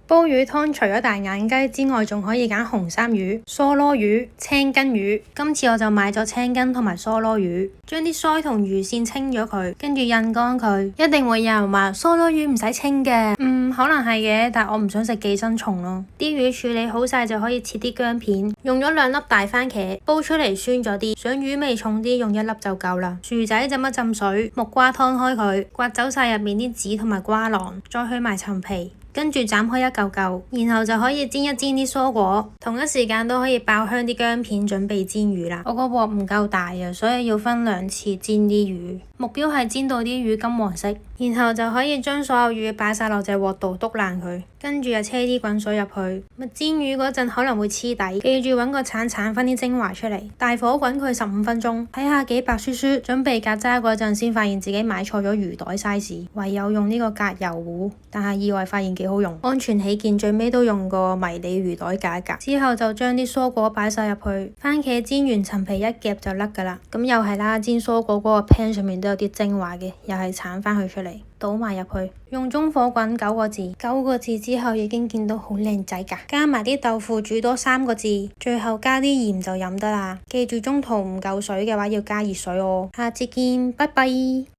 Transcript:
煲魚湯除咗大眼雞之外，仲可以揀紅衫魚、梭羅魚、青筋魚。今次我就買咗青筋同埋梭羅魚，將啲腮同魚線清咗佢，跟住印乾佢。一定會有人話梭羅魚唔使清嘅，可能係嘅，但我唔想食寄生蟲咯。啲魚處理好晒就可以切啲薑片，用咗2粒大番茄，煲出嚟酸咗啲，想魚味重啲用1粒就夠啦。薯仔浸一浸水，木瓜劏開佢，刮走晒入面啲籽同埋瓜囊，再去埋陳皮。跟住斬開一嚿嚿，然後就可以煎一煎啲蔬果，同一時間都可以爆香啲薑片，準備煎魚啦。我個鑊唔夠大啊，所以要分2次煎啲魚，目標係煎到啲魚金黃色，然後就可以將所有魚擺晒落隻鑊度篤爛佢，跟住就車啲滾水入去。煎魚嗰陣可能會黐底，記住揾個鏟鏟翻啲精華出嚟，大火滾佢15分鐘，睇下幾白雪雪。準備隔渣嗰陣先發現自己買錯咗魚袋 size， 唯有用呢個隔油壺，但係意外發現幾好用，安全起見最尾都用個迷你魚袋隔一隔。之後就將啲蔬果擺晒入去，番茄煎完陳皮一夾就甩噶啦。咁又係啦，煎蔬果嗰個 pan 上面都有啲精華嘅，又係鏟翻佢出嚟，倒埋入去，用中火滾9個字。9個字之後已經見到好靚仔噶，加埋啲豆腐煮多3個字，最後加啲鹽就飲得啦。記住中途唔夠水嘅話要加熱水哦。下次見，拜拜。